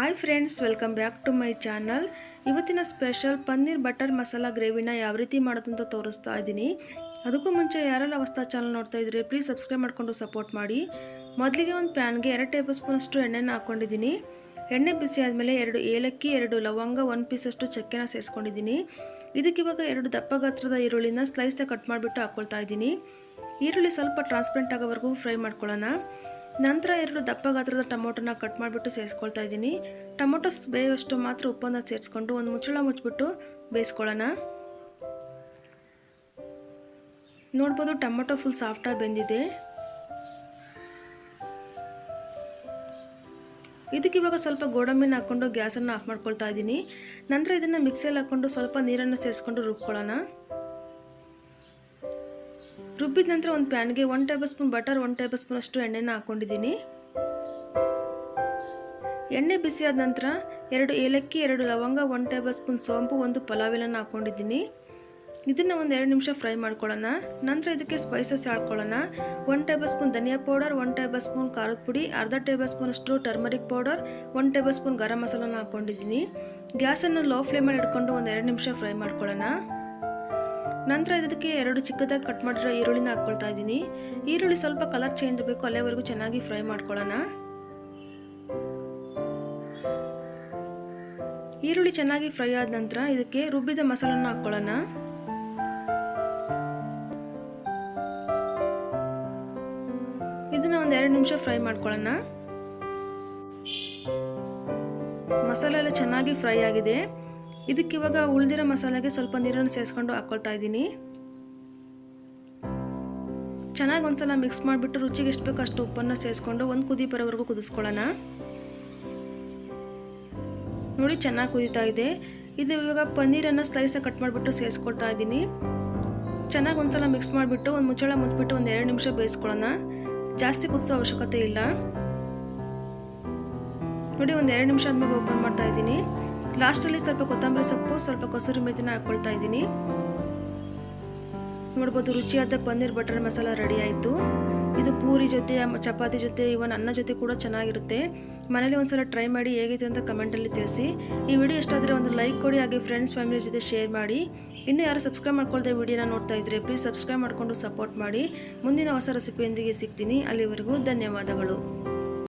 Hi friends, welcome back to my channel. ಇವತ್ತಿನ special paneer butter masala ಗ್ರೇವಿನ ಯಾವ ರೀತಿ ಮಾಡೋದು ಅಂತ ತೋರಿಸ್ತಾ ಇದ್ದೀನಿ. ಅದಕ್ಕೂ ಮುಂಚೆ ಯಾರೆಲ್ಲ ಹೊಸ ಚಾನಲ್ ನೋಡ್ತಾ ಇದ್ರೆ ಪ್ಲೀಸ್ ಸಬ್ಸ್ಕ್ರೈಬ್ ಮಾಡಿಕೊಂಡು ಸಪೋರ್ಟ್ ಮಾಡಿ. ಮೊದಲಿಗೆ ಒಂದು ಪ್ಯಾನ್ಗೆ 2 ಟೇಬಲ್ ಸ್ಪೂನ್ ಅಷ್ಟು ಎಣ್ಣೆನ ಹಾಕ್ಕೊಂಡಿದ್ದೀನಿ. ಎಣ್ಣೆ ಬಿಸಿ ಆದಮೇಲೆ 2 ಏಲಕ್ಕಿ, 2 ಲವಂಗ, 1 ಪೀಸ್ ಅಷ್ಟು ಚಕ್ಕೆನ ಸೇರಿಸ್ಕೊಂಡಿದ್ದೀನಿ. ಇದಕ್ಕೆ ಇವಾಗ 2 ದಪ್ಪ ಗಾತ್ರದ ಈರುಳ್ಳಿನ ಸ್ಲೈಸಾಗಿ ಕಟ್ ಮಾಡಿಬಿಟ್ಟು ಹಾಕ್ಕೊಳ್ತಾ ಇದ್ದೀನಿ. ಈರುಳ್ಳಿ ಸ್ವಲ್ಪ ಟ್ರಾನ್ಸ್ಪರೆಂಟ್ ಆಗೋವರೆಗೂ ಫ್ರೈ ಮಾಡ್ಕೊಳ್ಳೋಣ. ನಂತರ 2 ದಪ್ಪ ಗಾತ್ರದ ಟೊಮೊಟೊನ ಕಟ್ ಮಾಡಿಬಿಟ್ಟು ಸೇರಿಸ್ಕೊಳ್ತಾ ಇದ್ದೀನಿ. ಟೊಮೊಟೊ ಬೇಯುವಷ್ಟು ಮಾತ್ರ ಉಪ್ಪನ್ನು ಸೇರಿಸ್ಕೊಂಡು ಒಂದು ಮುಚ್ಚಳ ಮುಚ್ಚಿಬಿಟ್ಟು ಬೇಯಿಸ್ಕೊಳ್ಳೋಣ. ನೋಡ್ಬೋದು, ಟೊಮೊಟೊ ಫುಲ್ ಸಾಫ್ಟಾಗಿ ಬೆಂದಿದೆ. ಇದಕ್ಕೆ ಇವಾಗ ಸ್ವಲ್ಪ ಗೋಡಂಬಿನ ಹಾಕ್ಕೊಂಡು ಗ್ಯಾಸನ್ನು ಆಫ್ ಮಾಡ್ಕೊಳ್ತಾ ಇದ್ದೀನಿ. ನಂತರ ಇದನ್ನು ಮಿಕ್ಸಿಯಲ್ಲಿ ಹಾಕ್ಕೊಂಡು ಸ್ವಲ್ಪ ನೀರನ್ನು ಸೇರಿಸ್ಕೊಂಡು ರುಬ್ಕೊಳ್ಳೋಣ. ರುಬ್ಬಿದ ನಂತರ ಒಂದು ಪ್ಯಾನ್ಗೆ 1 table spoon butter, 1 table spoon ಅಷ್ಟು ಎಣ್ಣೆನ ಹಾಕ್ಕೊಂಡಿದ್ದೀನಿ. ಎಣ್ಣೆ ಬಿಸಿಯಾದ ನಂತರ 2 ಏಲಕ್ಕಿ, 2 ಲವಂಗ, 1 ಟೇಬಲ್ ಸ್ಪೂನ್ ಸೋಂಪು, 1 ಪಲಾವ್ ಎಲೆನ ಹಾಕ್ಕೊಂಡಿದ್ದೀನಿ. ಇದನ್ನು ಒಂದು 2 ನಿಮಿಷ ಫ್ರೈ ಮಾಡ್ಕೊಳ್ಳೋಣ. ನಂತರ ಇದಕ್ಕೆ ಸ್ಪೈಸಸ್ ಹಾಕ್ಕೊಳ್ಳೋಣ. 1 ಟೇಬಲ್ ಸ್ಪೂನ್ ಧನಿಯಾ ಪೌಡರ್, 1 ಟೇಬಲ್ ಸ್ಪೂನ್ ಖಾರದ ಪುಡಿ, ಅರ್ಧ ಟೇಬಲ್ ಸ್ಪೂನ್ ಅಷ್ಟು ಟರ್ಮರಿಕ್ ಪೌಡರ್, 1 ಟೇಬಲ್ ಸ್ಪೂನ್ ಗರಂ ಮಸಾಲನ ಹಾಕ್ಕೊಂಡಿದ್ದೀನಿ. ಗ್ಯಾಸನ್ನು ಲೋ ಫ್ಲೇಮಲ್ಲಿ ಇಟ್ಕೊಂಡು ಒಂದು 2 ನಿಮಿಷ ಫ್ರೈ ಮಾಡ್ಕೊಳ್ಳೋಣ. ನಂತರ ಇದಕ್ಕೆ 2 ಚಿಕ್ಕದಾಗಿ ಕಟ್ ಮಾಡಿರೋ ಈರುಳ್ಳಿನ ಹಾಕ್ಕೊಳ್ತಾ ಇದ್ದೀನಿ. ಈರುಳ್ಳಿ ಸ್ವಲ್ಪ ಕಲರ್ ಚೇಂಜ್ ಬೇಕು, ಅಲ್ಲಿವರೆಗೂ ಚೆನ್ನಾಗಿ ಫ್ರೈ ಮಾಡ್ಕೊಳ್ಳೋಣ. ಈರುಳ್ಳಿ ಚೆನ್ನಾಗಿ ಫ್ರೈ ಆದ ನಂತರ ಇದಕ್ಕೆ ರುಬ್ಬಿದ ಮಸಾಲನ ಹಾಕ್ಕೊಳ್ಳೋಣ. ಇದನ್ನ ಒಂದು 2 ನಿಮಿಷ ಫ್ರೈ ಮಾಡ್ಕೊಳ್ಳೋಣ. ಮಸಾಲೆ ಎಲ್ಲ ಚೆನ್ನಾಗಿ ಫ್ರೈ ಆಗಿದೆ. ಇದಕ್ಕೆ ಇವಾಗ ಉಳಿದಿರೋ ಮಸಾಲೆಗೆ ಸ್ವಲ್ಪ ನೀರನ್ನು ಸೇರಿಸ್ಕೊಂಡು ಹಾಕ್ಕೊಳ್ತಾ ಇದ್ದೀನಿ. ಚೆನ್ನಾಗಿ ಒಂದ್ಸಲ ಮಿಕ್ಸ್ ಮಾಡಿಬಿಟ್ಟು ರುಚಿಗೆ ಎಷ್ಟು ಬೇಕೋ ಅಷ್ಟು ಉಪ್ಪನ್ನು ಸೇರಿಸ್ಕೊಂಡು ಒಂದು ಕುದಿ ಬರೋವರೆಗೂ ಕುದಿಸ್ಕೊಳ್ಳೋಣ. ನೋಡಿ, ಚೆನ್ನಾಗಿ ಕುದೀತಾ ಇದೆ. ಇದು ಇವಾಗ ಪನ್ನೀರನ್ನು ಸ್ಲೈಸಾಗಿ ಕಟ್ ಮಾಡಿಬಿಟ್ಟು ಸೇರಿಸ್ಕೊಳ್ತಾ ಇದ್ದೀನಿ. ಚೆನ್ನಾಗಿ ಒಂದ್ಸಲ ಮಿಕ್ಸ್ ಮಾಡಿಬಿಟ್ಟು ಒಂದು ಮುಚ್ಚಳ ಮುಚ್ಚಿಬಿಟ್ಟು ಒಂದು 2 ನಿಮಿಷ ಬೇಯಿಸ್ಕೊಳ್ಳೋಣ. ಜಾಸ್ತಿ ಕುದಿಸೋ ಅವಶ್ಯಕತೆ ಇಲ್ಲ. ನೋಡಿ, ಒಂದು 2 ನಿಮಿಷ ಆದ್ಮೇಲೆ ಓಪನ್ ಮಾಡ್ತಾ ಇದ್ದೀನಿ. ಲಾಸ್ಟಲ್ಲಿ ಸ್ವಲ್ಪ ಕೊತ್ತಂಬರಿ ಸೊಪ್ಪು, ಸ್ವಲ್ಪ ಕಸೂರಿ ಮೆಥಿನ ಹಾಕ್ಕೊಳ್ತಾ ಇದ್ದೀನಿ. ನೋಡ್ಬೋದು, ರುಚಿಯಾದ ಪನ್ನೀರ್ ಬಟರ್ ಮಸಾಲ ರೆಡಿ ಆಯಿತು. ಇದು ಪೂರಿ ಜೊತೆ, ಚಪಾತಿ ಜೊತೆ, ಇವನ್ ಅನ್ನ ಜೊತೆ ಕೂಡ ಚೆನ್ನಾಗಿರುತ್ತೆ. ಮನೇಲಿ ಒಂದ್ಸಲ ಟ್ರೈ ಮಾಡಿ ಹೇಗಿತ್ತು ಅಂತ ಕಮೆಂಟಲ್ಲಿ ತಿಳಿಸಿ. ಈ ವಿಡಿಯೋ ಇಷ್ಟ ಆದರೆ ಒಂದು ಲೈಕ್ ಕೊಡಿ, ಹಾಗೆ ಫ್ರೆಂಡ್ಸ್ ಫ್ಯಾಮಿಲಿ ಜೊತೆ ಶೇರ್ ಮಾಡಿ. ಇನ್ನೂ ಯಾರು ಸಬ್ಸ್ಕ್ರೈಬ್ ಮಾಡ್ಕೊಳ್ದೆ ವಿಡಿಯೋನ ನೋಡ್ತಾ ಇದ್ರೆ ಪ್ಲೀಸ್ ಸಬ್ಸ್ಕ್ರೈಬ್ ಮಾಡಿಕೊಂಡು ಸಪೋರ್ಟ್ ಮಾಡಿ. ಮುಂದಿನ ಹೊಸ ರೆಸಿಪಿಯೊಂದಿಗೆ ಸಿಗ್ತೀನಿ. ಅಲ್ಲಿವರೆಗೂ ಧನ್ಯವಾದಗಳು.